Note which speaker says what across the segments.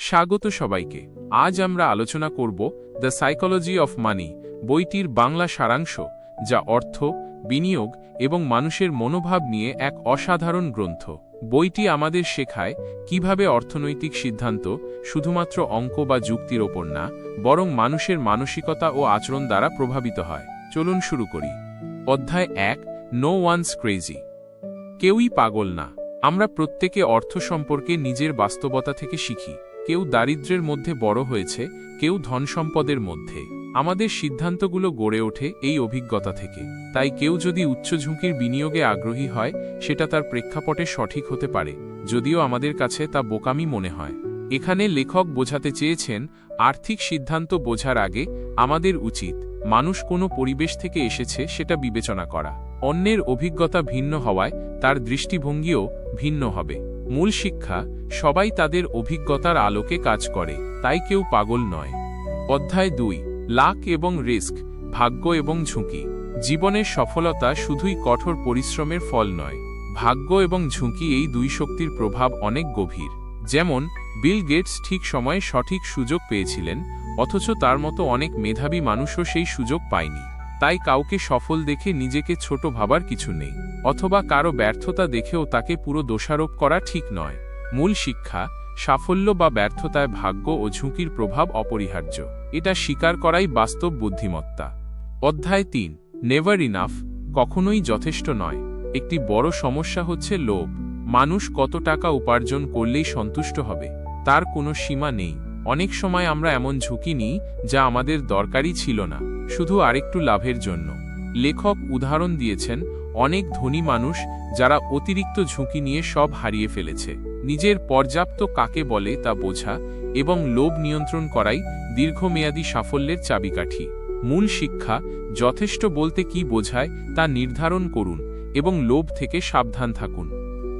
Speaker 1: স্বাগত সবাইকে। আজ আমরা আলোচনা করব দ্য সাইকোলজি অফ মানি বইটির বাংলা সারাংশ, যা অর্থ, বিনিয়োগ এবং মানুষের মনোভাব নিয়ে এক অসাধারণ গ্রন্থ। বইটি আমাদের শেখায় কিভাবে অর্থনৈতিক সিদ্ধান্ত শুধুমাত্র অঙ্ক বা যুক্তির ওপর না, বরং মানুষের মানসিকতা ও আচরণ দ্বারা প্রভাবিত হয়। চলুন শুরু করি। অধ্যায় 1, নো ওয়ানস ক্রেজি। কেউই পাগল না। আমরা প্রত্যেকে অর্থ সম্পর্কে নিজের বাস্তবতা থেকে শিখি। কেউ দারিদ্র্যের মধ্যে বড় হয়েছে, কেউ ধনসম্পদের মধ্যে। আমাদের সিদ্ধান্তগুলো গড়ে ওঠে এই অভিজ্ঞতা থেকে। তাই কেউ যদি উচ্চ ঝুঁকির বিনিয়োগে আগ্রহী হয়, সেটা তার প্রেক্ষাপটে সঠিক হতে পারে, যদিও আমাদের কাছে তা বোকামি মনে হয়। এখানে লেখক বোঝাতে চেয়েছেন, আর্থিক সিদ্ধান্ত বোঝার আগে আমাদের উচিত মানুষ কোনো পরিবেশ থেকে এসেছে সেটা বিবেচনা করা। অন্যের অভিজ্ঞতা ভিন্ন হওয়ায় তার দৃষ্টিভঙ্গিও ভিন্ন হবে। মূল শিক্ষা, সবাই তাদের অভিজ্ঞতার আলোকে কাজ করে, তাই কেউ পাগল নয়। অধ্যায় 2, লাক এবং রিস্ক, ভাগ্য এবং ঝুঁকি। জীবনের সফলতা শুধুই কঠোর পরিশ্রমের ফল নয়। ভাগ্য এবং ঝুঁকি, এই দুই শক্তির প্রভাব অনেক গভীর। যেমন বিল গেটস ঠিক সময়ে সঠিক সুযোগ পেয়েছিলেন, অথচ তার মতো অনেক মেধাবী মানুষও সেই সুযোগ পায়নি। তাই কাউকে সফল দেখে নিজেকে ছোট ভাবার কিছু নেই, অথবা কারো ব্যর্থতা দেখেও তাকে পুরো দোষারোপ করা ঠিক নয়। মূল শিক্ষা, সাফল্য বা ব্যর্থতায় ভাগ্য ও ঝুঁকির প্রভাব অপরিহার্য। এটা স্বীকার করাই বাস্তব বুদ্ধিমত্তা। অধ্যায় 3, নেভার ইনাফ, কখনোই যথেষ্ট নয়। একটি বড় সমস্যা হচ্ছে লোভ। মানুষ কত টাকা উপার্জন করলেই সন্তুষ্ট হবে, তার কোনো সীমা নেই। অনেক সময় আমরা এমন ঝুঁকি নিই যা আমাদের দরকারই ছিল না, শুধু আরেকটু লাভের জন্য। লেখক উদাহরণ দিয়েছেন অনেক ধনী মানুষ যারা অতিরিক্ত ঝুঁকি নিয়ে সব হারিয়ে ফেলেছে। নিজের পর্যাপ্ত কাকে বলে তা বোঝা এবং লোভ নিয়ন্ত্রণ করাই দীর্ঘমেয়াদী সাফল্যের চাবিকাঠি। মূল শিক্ষা, যথেষ্ট বলতে কি বোঝায় তা নির্ধারণ করুন এবং লোভ থেকে সাবধান থাকুন।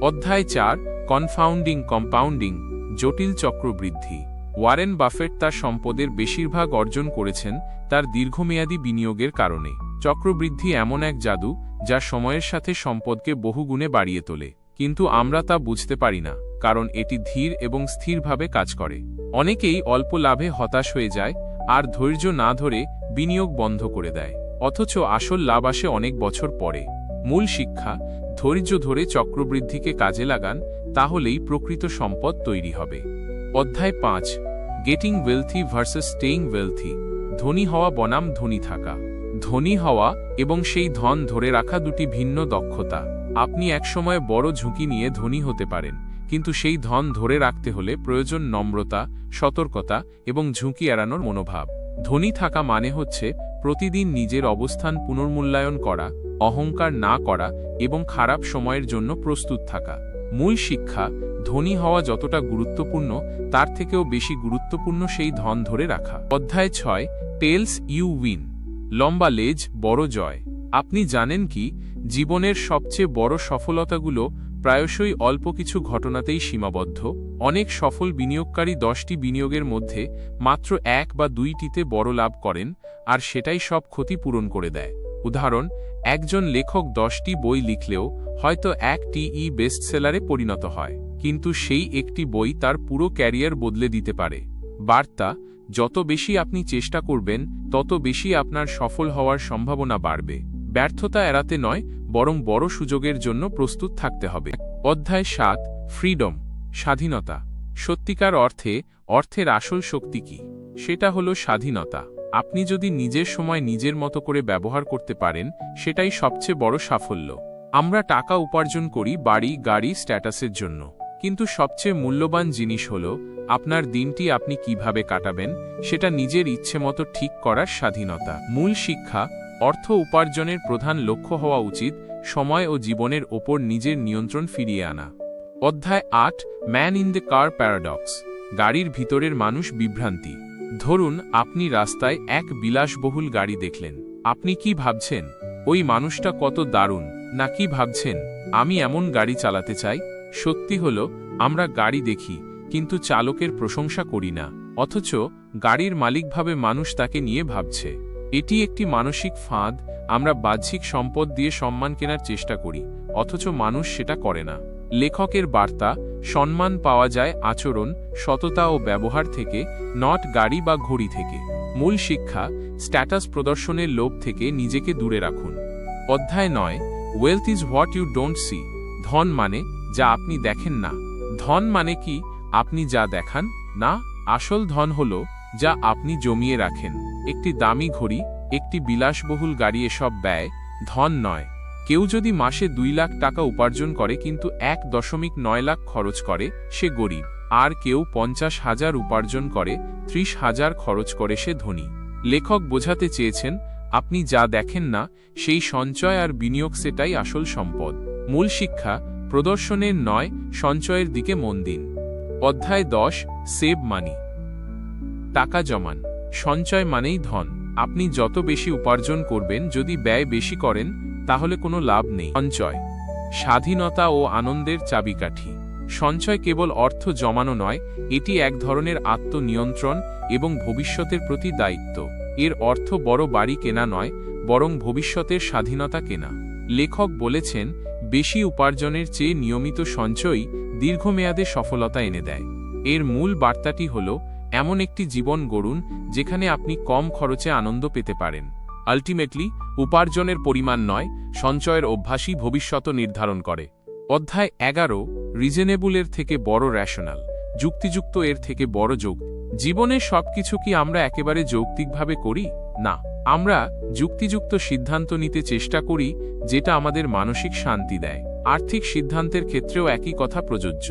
Speaker 1: অধ্যায় 4, কম্পাউন্ডিং, জটিল চক্রবৃদ্ধি। ওয়ারেন বাফেট তার সম্পদের বেশিরভাগ অর্জন করেছেন তার দীর্ঘমেয়াদী বিনিয়োগের কারণে। চক্রবৃদ্ধি এমন এক জাদু যা সময়ের সাথে সম্পদকে বহুগুণে বাড়িয়ে তোলে, কিন্তু আমরা তা বুঝতে পারি না, কারণ এটি ধীর এবং স্থিরভাবে কাজ করে। অনেকেই অল্প লাভে হতাশ হয়ে যায় আর ধৈর্য না ধরে বিনিয়োগ বন্ধ করে দেয়, অথচ আসল লাভ আসে অনেক বছর পরে। মূল শিক্ষা, ধৈর্য ধরে চক্রবৃদ্ধিকে কাজে লাগান, তাহলেই প্রকৃত সম্পদ তৈরি হবে। অধ্যায় 5, getting wealthy versus staying wealthy, ধনী হওয়া বনাম ধনী থাকা। ধনী হওয়া এবং সেই ধন ধরে রাখা দুটি ভিন্ন দক্ষতা। আপনি একসময় বড় ঝুঁকি নিয়ে ধনী হতে পারেন, কিন্তু সেই ধন ধরে রাখতে হলে প্রয়োজন নম্রতা, সতর্কতা এবং ঝুঁকি এড়ানোর মনোভাব। ধনী থাকা মানে হচ্ছে প্রতিদিন নিজের অবস্থান পুনর্মূল্যায়ন করা, অহংকার না করা এবং খারাপ সময়ের জন্য প্রস্তুত থাকা। মূল শিক্ষা, ধনী হওয়া যতটা গুরুত্বপূর্ণ তার থেকেও বেশি গুরুত্বপূর্ণ সেই ধন ধরে রাখা। অধ্যায় 6, টেলস ইউ উইন, লম্বা লেজ বড় জয়। আপনি জানেন কি, জীবনের সবচেয়ে বড় সফলতাগুলো প্রায়শই অল্প কিছু ঘটনাতেই সীমাবদ্ধ। অনেক সফল বিনিয়োগকারী 10টি বিনিয়োগের মধ্যে মাত্র 1 বা 2টিতে বড় লাভ করেন, আর সেটাই সব ক্ষতি পূরণ করে দেয়। উদাহরণ, একজন লেখক 10টি বই লিখলেও হয়তো একটি বেস্টসেলারে পরিণত হয়, কিন্তু সেই একটি বই তার পুরো ক্যারিয়ার বদলে দিতে পারে। বার্তা, যত বেশি আপনি চেষ্টা করবেন, তত বেশি আপনার সফল হওয়ার সম্ভাবনা বাড়বে। ব্যর্থতা এড়াতে নয়, বরং বড় সুযোগের জন্য প্রস্তুত থাকতে হবে। অধ্যায় 7, ফ্রিডম, স্বাধীনতা। সত্যিকার অর্থে অর্থের আসল শক্তি কি? সেটা হলো স্বাধীনতা। আপনি যদি নিজের সময় নিজের মতো করে ব্যবহার করতে পারেন, সেটাই সবচেয়ে বড় সাফল্য। আমরা টাকা উপার্জন করি বাড়ি, গাড়ি, স্ট্যাটাসের জন্য, কিন্তু সবচেয়ে মূল্যবান জিনিস হলো আপনার দিনটি আপনি কিভাবে কাটাবেন সেটা নিজের ইচ্ছে মতো ঠিক করার স্বাধীনতা। মূল শিক্ষা, অর্থ উপার্জনের প্রধান লক্ষ্য হওয়া উচিত সময় ও জীবনের ওপর নিজের নিয়ন্ত্রণ ফিরিয়ে আনা। অধ্যায় 8, man in the car paradox, গাড়ির ভিতরের মানুষ বিভ্রান্তি। ধরুন আপনি রাস্তায় এক বিলাসবহুল গাড়ি দেখলেন। আপনি কি ভাবছেন, ওই মানুষটা কত দারুণ, নাকি ভাবছেন, আমি এমন গাড়ি চালাতে চাই? সত্যি হলো, আমরা গাড়ি দেখি কিন্তু চালকের প্রশংসা করি না, অথচ গাড়ির মালিক ভাবে মানুষ তাকে নিয়ে ভাবছে। এটি একটি মানসিক ফাঁদ। আমরা বাহ্যিক সম্পদ দিয়ে সম্মান কেনার চেষ্টা করি, অথচ মানুষ সেটা করে না। লেখকের বার্তা, সম্মান পাওয়া যায় আচরণ, সততা ও ব্যবহার থেকে, নট গাড়ি বা ঘড়ি থেকে। মূল শিক্ষা, স্ট্যাটাস প্রদর্শনের লোভ থেকে নিজেকে দূরে রাখুন। অধ্যায় 9, wealth is what you don't see. ধন মানে যা আপনি দেখেন না। ধন মানে কি? আপনি যা দেখান না। আসল ধন হল যা আপনি জমিয়ে রাখেন। একটি দামি ঘড়ি, একটি বিলাসবহুল গাড়ি, এসব ব্যয়, ধন নয়। কেউ যদি মাসে 2 লাখ টাকা উপার্জন করে কিন্তু 1.9 লাখ খরচ করে, সে গরিব। আর কেউ 50,000 উপার্জন করে, 30,000 খরচ করে, সে ধনী। লেখক বোঝাতে চেয়েছেন, আপনি যা দেখেন না সেই সঞ্চয় আর বিনিয়োগ, সেটাই আসল সম্পদ। মূল শিক্ষা, প্রদর্শনের নয়, সঞ্চয়ের দিকে মন দিন। অধ্যায় 10, সেভ মানি। টাকা জমান। সঞ্চয় মানেই ধন। আপনি যত বেশি উপার্জন করবেন, যদি ব্যয় বেশি করেন তাহলে কোনো লাভ নেই। সঞ্চয় স্বাধীনতা ও আনন্দের চাবিকাঠি। সঞ্চয় কেবল অর্থ জমানো নয়, এটি এক ধরনের আত্মনিয়ন্ত্রণ এবং ভবিষ্যতের প্রতি দায়িত্ব। এর অর্থ বড় বাড়ি কেনা নয়, বরং ভবিষ্যতের স্বাধীনতা কেনা। লেখক বলেছেন, বেশি উপার্জনের চেয়ে নিয়মিত সঞ্চয়ই দীর্ঘমেয়াদে সফলতা এনে দেয়। এর মূল বার্তাটি হল, এমন একটি জীবন গড়ুন যেখানে আপনি কম খরচে আনন্দ পেতে পারেন। আলটিমেটলি, উপার্জনের পরিমাণ নয়, সঞ্চয়ের অভ্যাসই ভবিষ্যৎ নির্ধারণ করে। অধ্যায় 11, রিজনেবলের থেকে বড় রেশনাল। যুক্তিযুক্ত এর থেকে বড় যৌক্তিক। জীবনে সবকিছু কি আমরা একেবারে যৌক্তিকভাবে করি? না, আমরা যুক্তিযুক্ত সিদ্ধান্ত নিতে চেষ্টা করি, যেটা আমাদের মানসিক শান্তি দেয়। আর্থিক সিদ্ধান্তের ক্ষেত্রেও একই কথা প্রযোজ্য।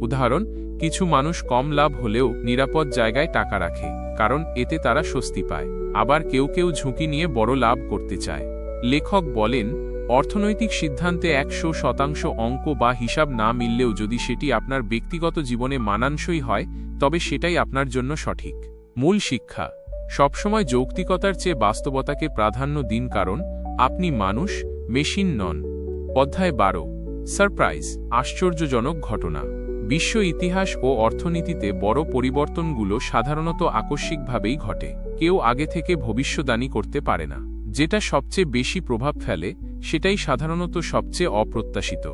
Speaker 1: উদাহরণ, কিছু মানুষ কম লাভ হলেও নিরাপদ জায়গায় টাকা রাখে, কারণ এতে তারা স্বস্তি পায়। আবার কেউ কেউ ঝুঁকি নিয়ে বড় লাভ করতে চায়। লেখক বলেন, অর্থনৈতিক সিদ্ধান্তে 100% অঙ্ক বা হিসাব না মিললেও যদি সেটি আপনার ব্যক্তিগত জীবনে মানানসই হয়, তবে সেটাই আপনার জন্য সঠিক। মূল শিক্ষা, সবসময় যৌক্তিকতার চেয়ে বাস্তবতাকে প্রাধান্য দিন, কারণ আপনি মানুষ, মেশিন নন। অধ্যায় 12, সারপ্রাইজ। আশ্চর্যজনক ঘটনা। বিশ্ব ইতিহাস ও অর্থনীতিতে বড় পরিবর্তনগুলো সাধারণত আকস্মিকভাবেই ঘটে। কেউ আগে থেকে ভবিষ্যদ্বাণী করতে পারে না। যেটা সবচেয়ে বেশি প্রভাব ফেলে সেটাই সাধারণত সবচেয়ে অপ্রত্যাশিত।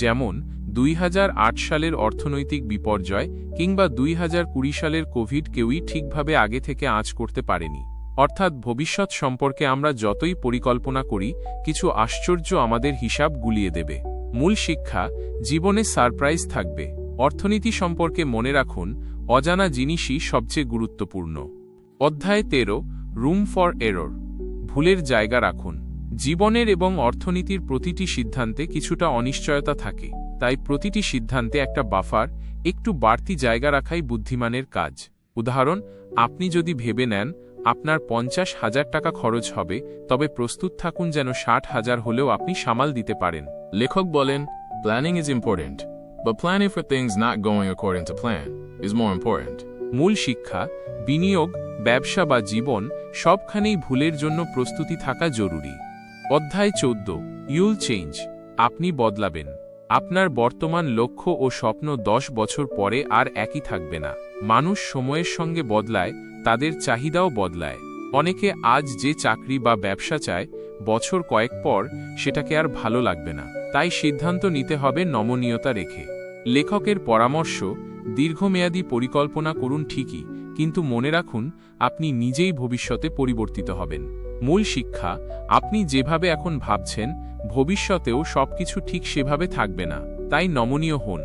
Speaker 1: যেমন 2008 সালের অর্থনৈতিক বিপর্যয় কিংবা 2020 সালের কোভিড, কেউই ঠিকভাবে আগে থেকে আঁচ করতে পারেনি। অর্থাৎ ভবিষ্যৎ সম্পর্কে আমরা যতই পরিকল্পনা করি, কিছু আশ্চর্য আমাদের হিসাব গুলিয়ে দেবে। মূল শিক্ষা, জীবনে সারপ্রাইজ থাকবে। অর্থনীতি সম্পর্কে মনে রাখুন, অজানা জিনিসই সবচেয়ে গুরুত্বপূর্ণ। অধ্যায় 13, রুম ফর এরর। ভুলের জায়গা রাখুন। জীবনের এবং অর্থনীতির প্রতিটি সিদ্ধান্তে কিছুটা অনিশ্চয়তা থাকে, তাই প্রতিটি সিদ্ধান্তে একটা বাফার, একটু বাড়তি জায়গা রাখাই বুদ্ধিমানের কাজ। উদাহরণ, আপনি যদি ভেবে নেন আপনার 50,000 টাকা খরচ হবে, তবে প্রস্তুত থাকুন যেন 60,000 হলেও আপনি সামাল দিতে পারেন।
Speaker 2: লেখক বলেন, planning is important, but planning for things not going according to plan is more important.
Speaker 1: মূল শিক্ষা, বিনিয়োগ, ব্যবসা বা জীবন, সবখানেই ভুলের জন্য প্রস্তুতি থাকা জরুরি। অধ্যায় 14, ইউল চেঞ্জ। আপনি বদলাবেন। আপনার বর্তমান লক্ষ্য ও স্বপ্ন 10 বছর পরে আর একই থাকবে না। মানুষ সময়ের সঙ্গে বদলায়, তাদের চাহিদাও বদলায়। অনেকে আজ যে চাকরি বা ব্যবসা চায়, বছর কয়েক পর সেটাকে আর ভালো লাগবে না। তাই সিদ্ধান্ত নিতে হবে নমনীয়তা রেখে। লেখকের পরামর্শ, দীর্ঘমেয়াদী পরিকল্পনা করুন ঠিকই, কিন্তু মনে রাখুন আপনি নিজেই ভবিষ্যতে পরিবর্তিত হবেন। মূল শিক্ষা, আপনি যেভাবে এখন ভাবছেন, ভবিষ্যতেও সবকিছু ঠিক সেভাবে থাকবে না, তাই নমনীয় হন।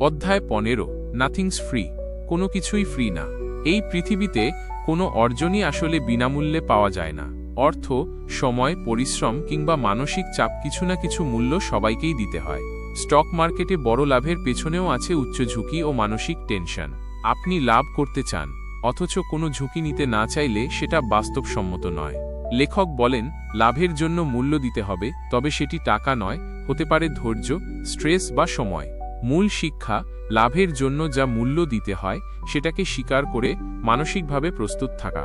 Speaker 1: অধ্যায় 15, নাথিংস ফ্রি। কোনো কিছুই ফ্রি না। এই পৃথিবীতে কোনো অর্জনই আসলে বিনামূল্যে পাওয়া যায় না। অর্থ, সময়, পরিশ্রম কিংবা মানসিক চাপ, কিছু না কিছু মূল্য সবাইকেই দিতে হয়। স্টক মার্কেটে বড় লাভের পেছনেও আছে উচ্চ ঝুঁকি ও মানসিক টেনশন। আপনি লাভ করতে চান, অথচ কোনো ঝুঁকি নিতে না চাইলে সেটা বাস্তবসম্মত নয়। লেখক বলেন, লাভের জন্য মূল্য দিতে হবে, তবে সেটি টাকা নয়, হতে পারে ধৈর্য, স্ট্রেস বা সময়। মূল শিক্ষা, লাভের জন্য যা মূল্য দিতে হয় সেটাকে স্বীকার করে মানসিকভাবে প্রস্তুত থাকা।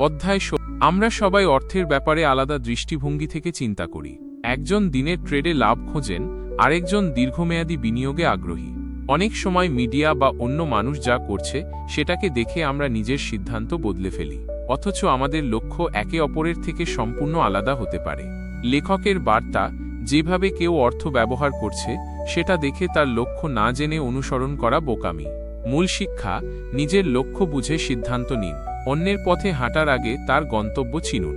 Speaker 1: অধ্যায় 16, আমরা সবাই অর্থের ব্যাপারে আলাদা দৃষ্টিভঙ্গি থেকে চিন্তা করি। একজন দিনের ট্রেডে লাভ খোঁজেন, আরেকজন দীর্ঘমেয়াদী বিনিয়োগে আগ্রহী। অনেক সময় মিডিয়া বা অন্য মানুষ যা করছে সেটাকে দেখে আমরা নিজের সিদ্ধান্ত বদলে ফেলি, অথচ আমাদের লক্ষ্য একে অপরের থেকে সম্পূর্ণ আলাদা হতে পারে। লেখকের বার্তা, যেভাবে কেউ অর্থ ব্যবহার করছে সেটা দেখে তার লক্ষ্য না জেনে অনুসরণ করা বোকামি। মূল শিক্ষা, নিজের লক্ষ্য বুঝে সিদ্ধান্ত নিন, অন্যের পথে হাঁটার আগে তার গন্তব্য চিনুন।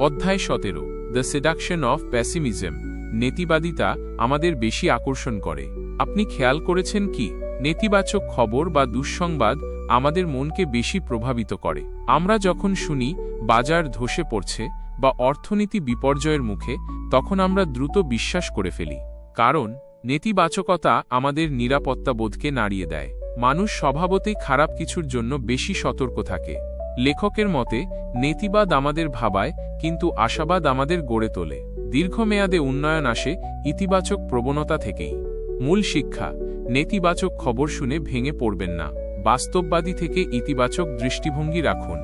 Speaker 1: অধ্যায় 17, দ্য সেডাকশন অফ প্যাসিমিজম। নেতিবাদিতা আমাদের বেশি আকর্ষণ করে। আপনি খেয়াল করেছেন কি, নেতিবাচক খবর বা দুঃসংবাদ আমাদের মনকে বেশি প্রভাবিত করে। আমরা যখন শুনি বাজার ধসে পড়ছে বা অর্থনীতি বিপর্যয়ের মুখে, তখন আমরা দ্রুত বিশ্বাস করে ফেলি। কারণ নেতিবাচকতা আমাদের নিরাপত্তাবোধকে নাড়িয়ে দেয়। মানুষ স্বভাবতই খারাপ কিছুর জন্য বেশি সতর্ক থাকে। লেখকের মতে, নেতিবাদ আমাদের ভাবায়, কিন্তু আশাবাদ আমাদের গড়ে তোলে। দীর্ঘমেয়াদে উন্নয়ন আসে ইতিবাচক প্রবণতা থেকেই। মূল শিক্ষা, নেতিবাচক খবর শুনে ভেঙে পড়বেন না, বাস্তববাদী থেকে ইতিবাচক দৃষ্টিভঙ্গি রাখুন।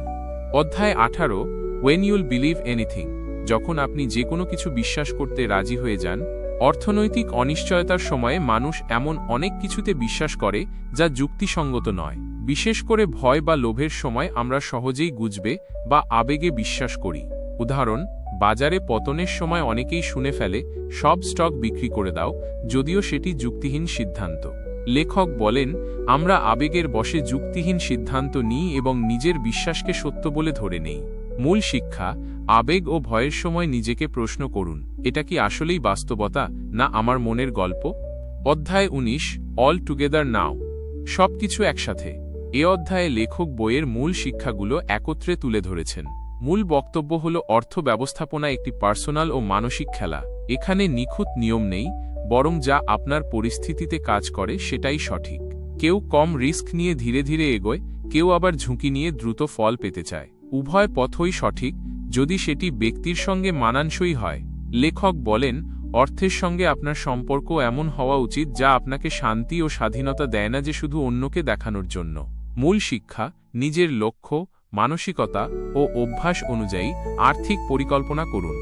Speaker 1: অধ্যায় 18, ওয়েন ইউল বিলিভ এনিথিং। যখন আপনি যে কোনো কিছু বিশ্বাস করতে রাজি হয়ে যান। অর্থনৈতিক অনিশ্চয়তার সময়ে মানুষ এমন অনেক কিছুতে বিশ্বাস করে যা যুক্তিসঙ্গত নয়। বিশেষ করে ভয় বা লোভের সময় আমরা সহজেই গুজবে বা আবেগে বিশ্বাস করি। উদাহরণ, বাজারে পতনের সময় অনেকেই শুনে ফেলে, সব স্টক বিক্রি করে দাও, যদিও সেটি যুক্তিহীন সিদ্ধান্ত। লেখক বলেন, আমরা আবেগের বশে যুক্তিহীন সিদ্ধান্ত নিই এবং নিজের বিশ্বাসকে সত্য বলে ধরে নেই। মূল শিক্ষা, আবেগ ও ভয়ের সময় নিজেকে প্রশ্ন করুন, এটা কি আসলেই বাস্তবতা, না আমার মনের গল্প? অধ্যায় 19, অল টুগেদার নাও। সবকিছু একসাথে। এ অধ্যায়ে লেখক বইয়ের মূল শিক্ষাগুলো একত্রে তুলে ধরেছেন। মূল বক্তব্য হল, অর্থ ব্যবস্থাপনা একটি পার্সোনাল ও মানসিক খেলা। এখানে নিখুঁত নিয়ম নেই, বরং যা আপনার পরিস্থিতিতে কাজ করে সেটাই সঠিক। কেউ কম রিস্ক নিয়ে ধীরে ধীরে এগোয়, কেউ আবার ঝুঁকি নিয়ে দ্রুত ফল পেতে চায়। উভয় পথই সঠিক, যদি সেটি ব্যক্তির সঙ্গে মানানসই হয়। লেখক বলেন, অর্থের সঙ্গে আপনার সম্পর্ক এমন হওয়া উচিত যা আপনাকে শান্তি ও স্বাধীনতা দেয় না যে শুধু অন্যকে দেখানোর জন্য। মূল শিক্ষা, নিজের লক্ষ্য, মানসিকতা ও অভ্যাস অনুযায়ী আর্থিক পরিকল্পনা করুন।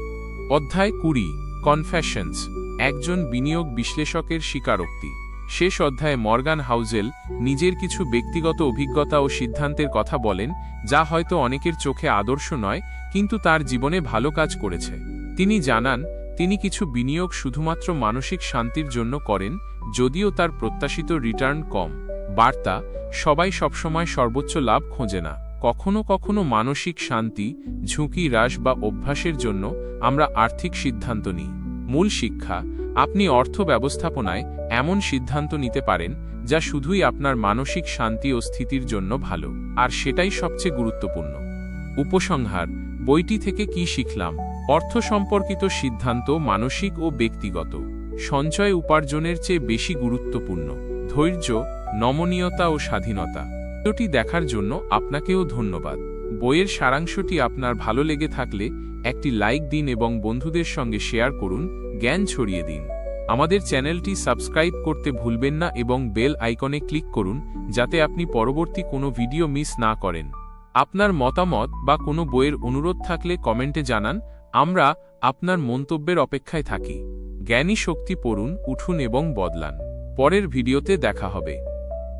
Speaker 1: অধ্যায় 20, কনফেশনস। একজন বিনিয়োগ বিশ্লেষকের স্বীকারোক্তি। শেষ অধ্যায়ে মর্গান হাউজেল নিজের কিছু ব্যক্তিগত অভিজ্ঞতা ও সিদ্ধান্তের কথা বলেন, যা হয়তো অনেকের চোখে আদর্শ নয়, কিন্তু তার জীবনে ভালো কাজ করেছে। তিনি জানান, তিনি কিছু বিনিয়োগ শুধুমাত্র মানসিক শান্তির জন্য করেন, যদিও তার প্রত্যাশিত রিটার্ন কম। বার্তা, সবাই সবসময় সর্বোচ্চ লাভ খোঁজে না। কখনো কখনো মানসিক শান্তি, ঝুঁকি হ্রাস বা অভ্যাসের জন্য আমরা আর্থিক সিদ্ধান্ত নিই। মূল শিক্ষা, আপনি অর্থ ব্যবস্থাপনায় এমন সিদ্ধান্ত নিতে পারেন যা শুধুই আপনার মানসিক শান্তি ও স্থিতির জন্য ভালো, আর সেটাই সবচেয়ে গুরুত্বপূর্ণ। উপসংহার, বইটি থেকে কি শিখলাম? অর্থ সম্পর্কিত সিদ্ধান্ত মানসিক ও ব্যক্তিগত। সঞ্চয় উপার্জনের চেয়ে বেশি গুরুত্বপূর্ণ। ধৈর্য, নমনীয়তা ও স্বাধীনতা। ভিডিওটি দেখার জন্য আপনাকেও ধন্যবাদ। বইয়ের সারাংশটি আপনার ভালো লেগে থাকলে একটি লাইক দিন এবং বন্ধুদের সঙ্গে শেয়ার করুন, জ্ঞান ছড়িয়ে দিন। আমাদের চ্যানেলটি সাবস্ক্রাইব করতে ভুলবেন না এবং বেল আইকনে ক্লিক করুন, যাতে আপনি পরবর্তী কোনো ভিডিও মিস না করেন। আপনার মতামত বা কোনো বইয়ের অনুরোধ থাকলে কমেন্টে জানান, আমরা আপনার মন্তব্যের অপেক্ষায় থাকি। জ্ঞানী শক্তি পড়ুন, উঠুন এবং বদলান। পরের ভিডিওতে দেখা হবে।